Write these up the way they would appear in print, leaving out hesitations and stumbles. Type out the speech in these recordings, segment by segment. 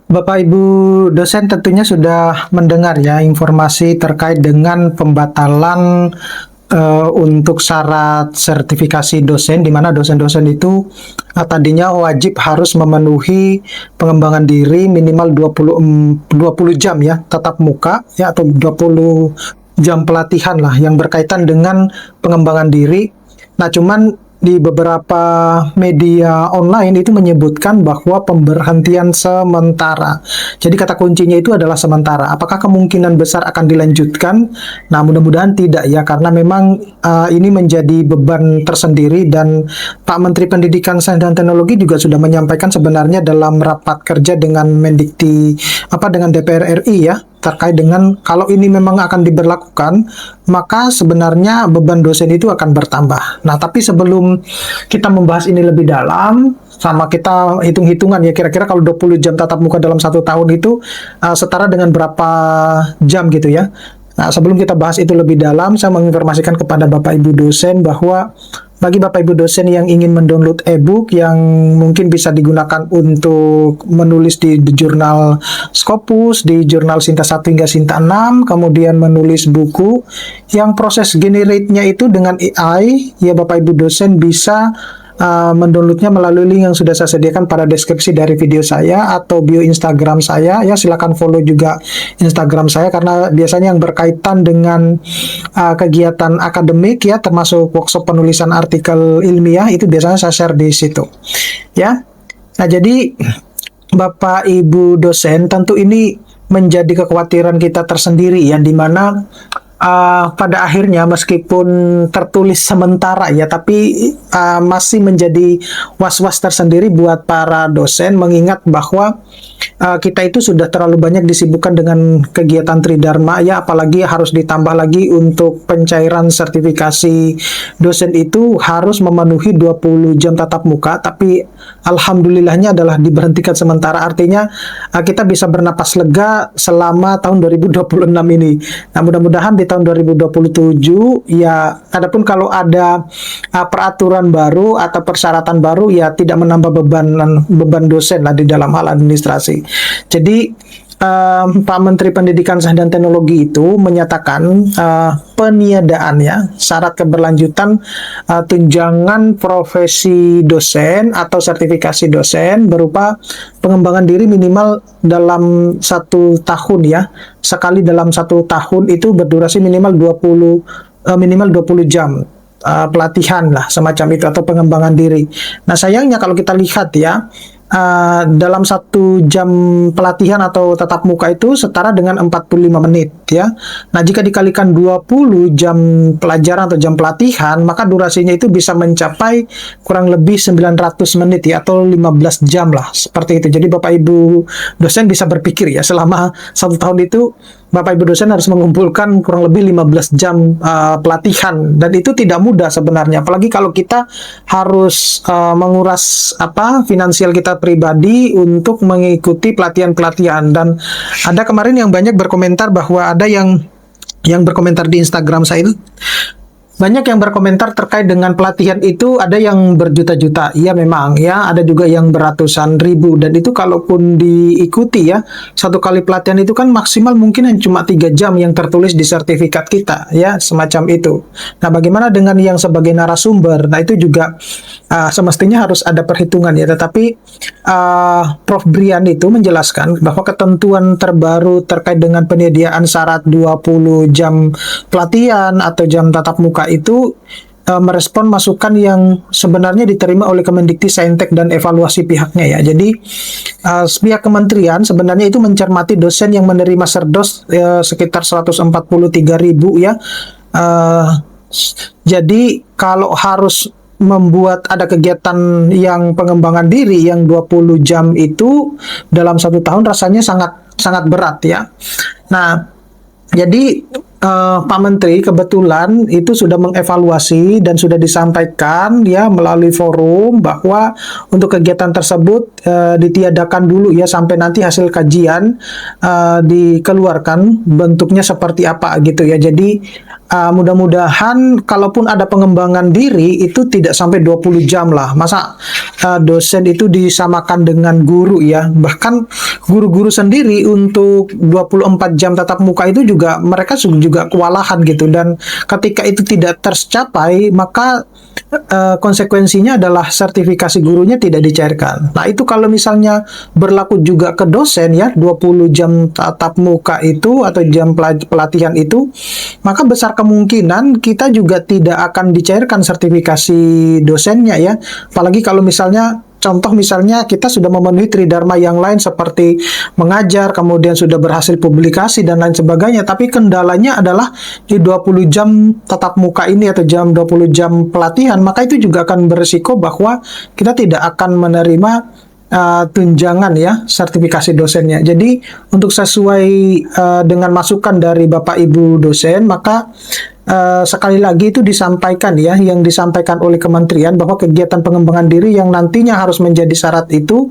Bapak Ibu dosen tentunya sudah mendengar ya informasi terkait dengan pembatalan untuk syarat sertifikasi dosen, di mana dosen-dosen itu tadinya wajib harus memenuhi pengembangan diri minimal 20 jam ya tatap muka ya, atau 20 jam pelatihan lah yang berkaitan dengan pengembangan diri. Nah, cuman di beberapa media online itu menyebutkan bahwa pemberhentian sementara. Jadi kata kuncinya itu adalah sementara. Apakah kemungkinan besar akan dilanjutkan? Nah, mudah-mudahan tidak ya, karena memang ini menjadi beban tersendiri, dan Pak Menteri Pendidikan, Sains dan Teknologi juga sudah menyampaikan sebenarnya dalam rapat kerja dengan Mendikti dengan DPR RI ya, terkait dengan kalau ini memang akan diberlakukan, maka sebenarnya beban dosen itu akan bertambah. Nah, tapi sebelum kita membahas ini lebih dalam, sama kita hitung-hitungan ya, kira-kira kalau 20 jam tatap muka dalam 1 tahun itu setara dengan berapa jam gitu ya. Nah, sebelum kita bahas itu lebih dalam, saya menginformasikan kepada Bapak Ibu dosen bahwa bagi Bapak Ibu dosen yang ingin mendownload e-book yang mungkin bisa digunakan untuk menulis di jurnal Scopus, di jurnal Sinta 1 hingga Sinta 6, kemudian menulis buku yang proses generate-nya itu dengan AI, ya Bapak Ibu dosen bisa mendownloadnya melalui link yang sudah saya sediakan pada deskripsi dari video saya atau bio Instagram saya ya. Silakan follow juga Instagram saya, karena biasanya yang berkaitan dengan kegiatan akademik ya, termasuk workshop penulisan artikel ilmiah, itu biasanya saya share di situ ya. Nah, jadi Bapak Ibu dosen, tentu ini menjadi kekhawatiran kita tersendiri ya, di mana pada akhirnya meskipun tertulis sementara ya, tapi masih menjadi was-was tersendiri buat para dosen, mengingat bahwa kita itu sudah terlalu banyak disibukkan dengan kegiatan Tridharma ya, apalagi harus ditambah lagi untuk pencairan sertifikasi dosen itu harus memenuhi 20 jam tatap muka, tapi alhamdulillahnya adalah diberhentikan sementara, artinya kita bisa bernapas lega selama tahun 2026 ini. Nah, mudah-mudahan di tahun 2027 ya, adapun kalau ada peraturan baru atau persyaratan baru ya, tidak menambah beban dosen lah di dalam hal administrasi. Jadi Pak Menteri Pendidikan, Sains dan Teknologi itu menyatakan peniadaan ya syarat keberlanjutan tunjangan profesi dosen atau sertifikasi dosen berupa pengembangan diri minimal dalam 1 tahun ya, sekali dalam 1 tahun itu berdurasi minimal 20 jam pelatihan lah semacam itu, atau pengembangan diri. Nah, sayangnya kalau kita lihat ya, dalam 1 jam pelatihan atau tatap muka itu setara dengan 45 menit ya. Nah, jika dikalikan 20 jam pelajaran atau jam pelatihan, maka durasinya itu bisa mencapai kurang lebih 900 menit ya, atau 15 jam lah, seperti itu. Jadi Bapak Ibu dosen bisa berpikir ya, selama 1 tahun itu Bapak Ibu dosen harus mengumpulkan kurang lebih 15 jam pelatihan, dan itu tidak mudah sebenarnya, apalagi kalau kita harus menguras finansial kita pribadi untuk mengikuti pelatihan-pelatihan. Dan ada kemarin yang banyak berkomentar bahwa ada yang berkomentar di Instagram saya itu, banyak yang berkomentar terkait dengan pelatihan itu, ada yang berjuta-juta, iya memang ya, ada juga yang beratusan ribu, dan itu kalaupun diikuti ya, 1 kali pelatihan itu kan maksimal mungkin cuma 3 jam yang tertulis di sertifikat kita ya, semacam itu. Nah, bagaimana dengan yang sebagai narasumber? Nah, itu juga semestinya harus ada perhitungan ya, tetapi Prof. Brian itu menjelaskan bahwa ketentuan terbaru terkait dengan penyediaan syarat 20 jam pelatihan atau jam tatap muka itu merespon masukan yang sebenarnya diterima oleh Kemendikti Saintek dan evaluasi pihaknya ya. Jadi pihak kementerian sebenarnya itu mencermati dosen yang menerima serdos sekitar 143.000 ya. Jadi kalau harus membuat ada kegiatan yang pengembangan diri yang 20 jam itu dalam 1 tahun, rasanya sangat berat ya. Nah, jadi Pak Menteri kebetulan itu sudah mengevaluasi dan sudah disampaikan ya melalui forum bahwa untuk kegiatan tersebut ditiadakan dulu ya, sampai nanti hasil kajian dikeluarkan bentuknya seperti apa gitu ya. Jadi mudah-mudahan kalaupun ada pengembangan diri itu tidak sampai 20 jam lah. Masa dosen itu disamakan dengan guru ya. Bahkan guru-guru sendiri untuk 24 jam tatap muka itu juga mereka juga kewalahan gitu, dan ketika itu tidak tercapai maka konsekuensinya adalah sertifikasi gurunya tidak dicairkan. Nah, itu kalau misalnya berlaku juga ke dosen ya, 20 jam tatap muka itu atau jam pelatihan itu, maka besar kemungkinan kita juga tidak akan dicairkan sertifikasi dosennya ya. Apalagi kalau misalnya contoh misalnya kita sudah memenuhi tridharma yang lain seperti mengajar, kemudian sudah berhasil publikasi dan lain sebagainya, tapi kendalanya adalah di 20 jam tatap muka ini atau 20 jam pelatihan, maka itu juga akan berisiko bahwa kita tidak akan menerima tunjangan ya sertifikasi dosennya. Jadi untuk sesuai dengan masukan dari Bapak Ibu dosen, maka sekali lagi itu disampaikan ya, yang disampaikan oleh kementerian bahwa kegiatan pengembangan diri yang nantinya harus menjadi syarat itu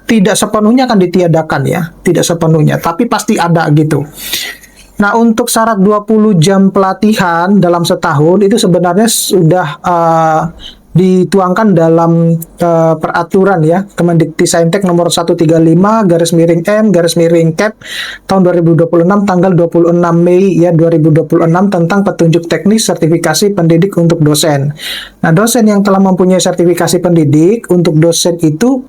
tidak sepenuhnya akan ditiadakan ya, tidak sepenuhnya, tapi pasti ada gitu. Nah, untuk syarat 20 jam pelatihan dalam setahun itu sebenarnya sudah dituangkan dalam peraturan ya Kemendikbudristek nomor 135/M/Cap tahun 2026 tanggal 26 Mei ya 2026 tentang petunjuk teknis sertifikasi pendidik untuk dosen. Nah, dosen yang telah mempunyai sertifikasi pendidik untuk dosen itu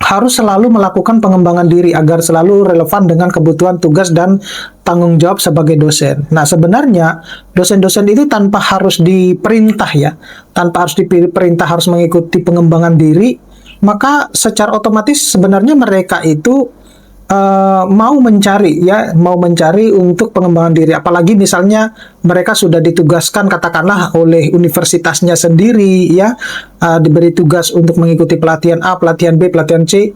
harus selalu melakukan pengembangan diri agar selalu relevan dengan kebutuhan tugas dan tanggung jawab sebagai dosen. Nah, sebenarnya dosen-dosen itu tanpa harus diperintah ya, tanpa harus diperintah harus mengikuti pengembangan diri, maka secara otomatis sebenarnya mereka itu mau mencari untuk pengembangan diri. Apalagi misalnya mereka sudah ditugaskan katakanlah oleh universitasnya sendiri ya, diberi tugas untuk mengikuti pelatihan A, pelatihan B, pelatihan C,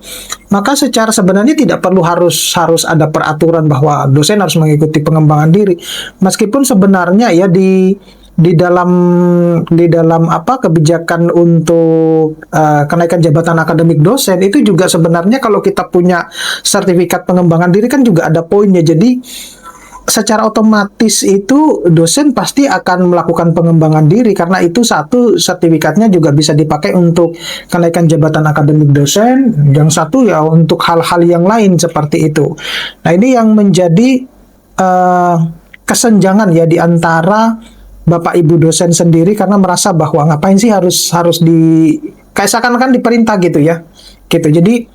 maka secara sebenarnya tidak perlu harus ada peraturan bahwa dosen harus mengikuti pengembangan diri. Meskipun sebenarnya ya di dalam kebijakan untuk kenaikan jabatan akademik dosen itu juga sebenarnya kalau kita punya sertifikat pengembangan diri kan juga ada poinnya. Jadi secara otomatis itu dosen pasti akan melakukan pengembangan diri karena itu satu sertifikatnya juga bisa dipakai untuk kenaikan jabatan akademik dosen, yang satu ya untuk hal-hal yang lain seperti itu. Nah, ini yang menjadi kesenjangan ya di antara Bapak Ibu dosen sendiri karena merasa bahwa ngapain sih harus kayak seakan-akan diperintah gitu ya. Gitu. Jadi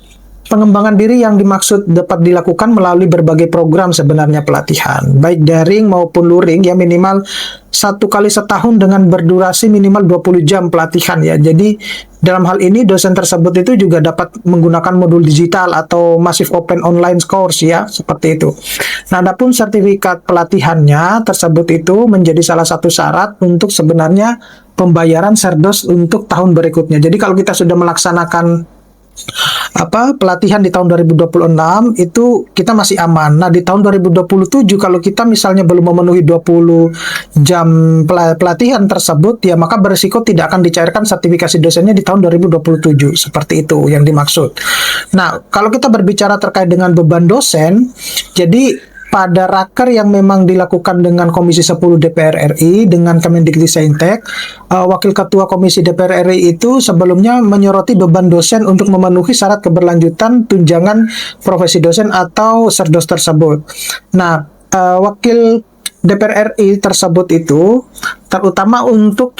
pengembangan diri yang dimaksud dapat dilakukan melalui berbagai program sebenarnya pelatihan, baik daring maupun luring ya, minimal 1 kali setahun dengan berdurasi minimal 20 jam pelatihan ya. Jadi dalam hal ini dosen tersebut itu juga dapat menggunakan modul digital atau massive open online course ya, seperti itu. Nah, adapun sertifikat pelatihannya tersebut itu menjadi salah satu syarat untuk sebenarnya pembayaran serdos untuk tahun berikutnya. Jadi kalau kita sudah melaksanakan pelatihan di tahun 2026 itu kita masih aman. Nah, di tahun 2027 kalau kita misalnya belum memenuhi 20 jam pelatihan tersebut ya, maka berisiko tidak akan dicairkan sertifikasi dosennya di tahun 2027. Seperti itu yang dimaksud. Nah, kalau kita berbicara terkait dengan beban dosen, jadi pada raker yang memang dilakukan dengan Komisi 10 DPR RI dengan Kemendikbudristek, Wakil Ketua Komisi DPR RI itu sebelumnya menyoroti beban dosen untuk memenuhi syarat keberlanjutan tunjangan profesi dosen atau serdos tersebut. Nah, Wakil DPR RI tersebut itu terutama untuk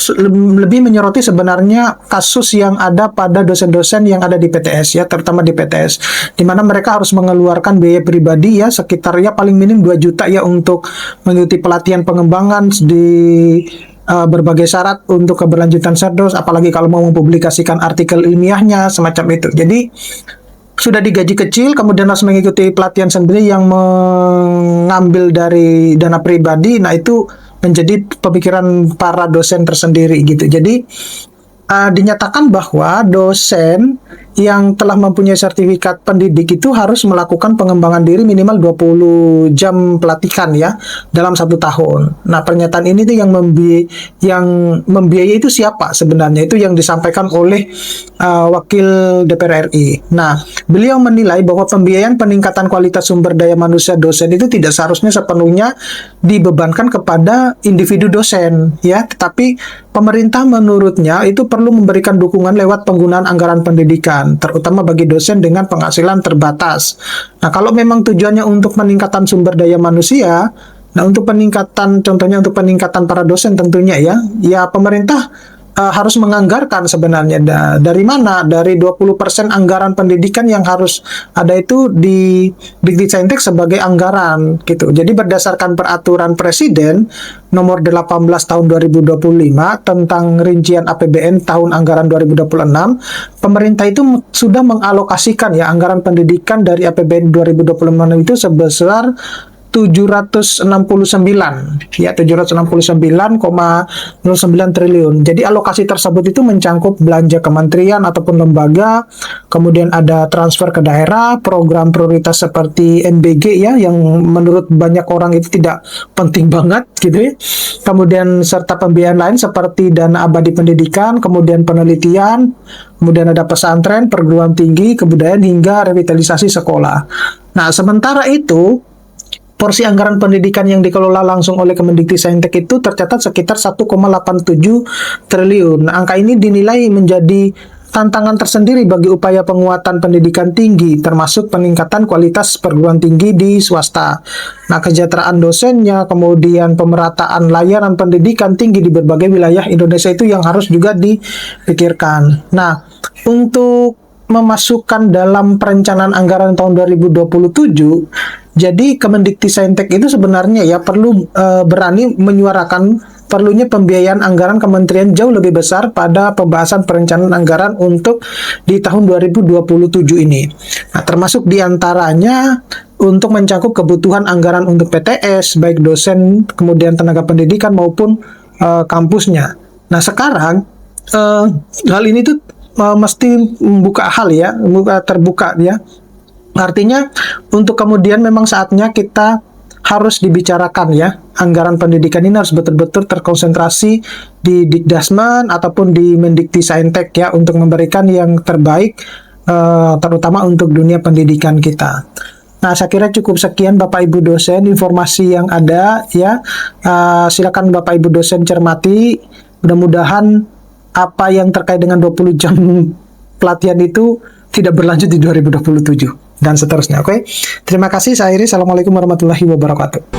lebih menyoroti sebenarnya kasus yang ada pada dosen-dosen yang ada di PTS ya, terutama di PTS, di mana mereka harus mengeluarkan biaya pribadi ya sekitar ya paling minim 2 juta ya untuk mengikuti pelatihan pengembangan di berbagai syarat untuk keberlanjutan serdos, apalagi kalau mau mempublikasikan artikel ilmiahnya semacam itu. Jadi sudah digaji kecil, kemudian harus mengikuti pelatihan sendiri yang mengambil dari dana pribadi. Nah, itu menjadi pemikiran para dosen tersendiri gitu. Jadi dinyatakan bahwa dosen yang telah mempunyai sertifikat pendidik itu harus melakukan pengembangan diri minimal 20 jam pelatihan ya dalam 1 tahun. Nah, pernyataan ini tuh yang membiayai itu siapa sebenarnya? Itu yang disampaikan oleh Wakil DPR RI. Nah, beliau menilai bahwa pembiayaan peningkatan kualitas sumber daya manusia dosen itu tidak seharusnya sepenuhnya dibebankan kepada individu dosen ya, tetapi pemerintah menurutnya itu perlu memberikan dukungan lewat penggunaan anggaran pendidikan, terutama bagi dosen dengan penghasilan terbatas. Nah, kalau memang tujuannya untuk peningkatan sumber daya manusia, nah untuk peningkatan, contohnya untuk peningkatan para dosen tentunya ya pemerintah harus menganggarkan sebenarnya dari mana, dari 20% anggaran pendidikan yang harus ada itu di Dikti sebagai anggaran gitu. Jadi berdasarkan peraturan Presiden nomor 18 tahun 2025 tentang rincian APBN tahun anggaran 2026, pemerintah itu sudah mengalokasikan ya anggaran pendidikan dari APBN 2026 itu sebesar 769 ya 769,09 triliun. Jadi alokasi tersebut itu mencangkup belanja kementerian ataupun lembaga, kemudian ada transfer ke daerah, program prioritas seperti MBG ya yang menurut banyak orang itu tidak penting banget gitu ya. Kemudian serta pembiayaan lain seperti dana abadi pendidikan, kemudian penelitian, kemudian ada pesantren, perguruan tinggi, kebudayaan hingga revitalisasi sekolah. Nah, sementara itu porsi anggaran pendidikan yang dikelola langsung oleh Kemendikti-Saintek itu tercatat sekitar 1,87 triliun. Nah, angka ini dinilai menjadi tantangan tersendiri bagi upaya penguatan pendidikan tinggi, termasuk peningkatan kualitas perguruan tinggi di swasta. Nah, kesejahteraan dosennya, kemudian pemerataan layanan pendidikan tinggi di berbagai wilayah Indonesia itu yang harus juga dipikirkan. Nah, untuk memasukkan dalam perencanaan anggaran tahun 2027, jadi Kemendikti-Saintek itu sebenarnya ya perlu berani menyuarakan perlunya pembiayaan anggaran kementerian jauh lebih besar pada pembahasan perencanaan anggaran untuk di tahun 2027 ini. Nah, termasuk diantaranya untuk mencakup kebutuhan anggaran untuk PTS, baik dosen, kemudian tenaga pendidikan maupun kampusnya. Nah, sekarang hal ini tuh mesti membuka hal ya, terbuka ya. Artinya untuk kemudian memang saatnya kita harus dibicarakan ya, anggaran pendidikan ini harus betul-betul terkonsentrasi di Dikdasmen ataupun di Mendikti-Saintek ya untuk memberikan yang terbaik terutama untuk dunia pendidikan kita. Nah, saya kira cukup sekian Bapak Ibu dosen informasi yang ada ya. Silakan Bapak Ibu dosen cermati. Mudah-mudahan apa yang terkait dengan 20 jam pelatihan itu tidak berlanjut di 2027 dan seterusnya. Oke. Terima kasih, saya Iris. Assalamualaikum warahmatullahi wabarakatuh.